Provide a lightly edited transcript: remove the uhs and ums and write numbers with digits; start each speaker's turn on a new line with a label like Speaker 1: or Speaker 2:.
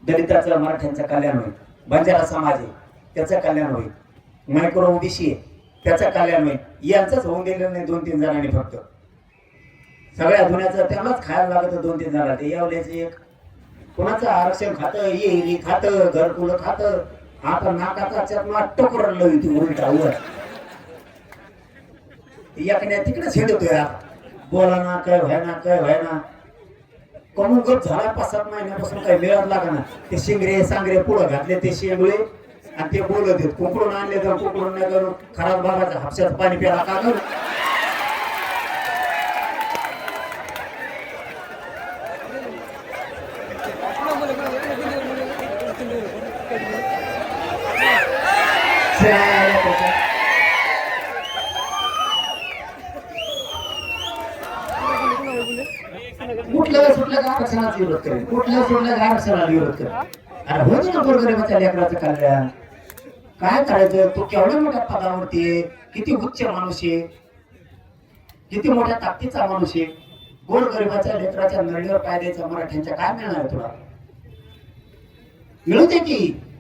Speaker 1: दलिताचं मराठ्यांचं कल्याण होईल, बंजारा समाज आहे त्याचं कल्याण होईल, मायक्रो ओबीसी आहे त्याचं कल्याण होईल. यांचंच होऊन गेलेलं नाही 2-3 जणांनी फक्त. सगळ्या दुनियाचं त्यालाच खायला लागत 2-3 जणांना. ते यावल्याचं एक कोणाचं आरक्षण खातं, येरी खातं, घरकुलं खातं. आता नाकाचा चर्मा टोकर लावती उलटा वर एकण्या तिकडेच हिंडतोय. बोला ना काय व्हायना कमून गप झाला 5-7 महिन्यापासून काही मिळत लागा ना. ते शिंगरे सांगरे पुढं घातले ते शेंगळे आणि ते बोलत आहेत. कुकडून आणले तर कुकडून नाही करून खराब बाबाचा हापशाचं पाणी प्याला का करू. कुठल्या सुटल्या का आरक्षणाचा विरोध करेल, कुठल्या सुटल्या का आरक्षणाला विरोध करेल. अरे होत ना गोरगरिबाच्या लेकराचं कल्याण. काय करायचं, तू केवढ्या मोठ्या पदावरती आहे, किती उच्च माणूस आहे, किती मोठ्या ताकदीचा माणूस आहे. गोरगरिबाच्या लेकराच्या नळीवर पाय द्यायचा मराठ्यांच्या काय मिळणार तुला. मिळू दे की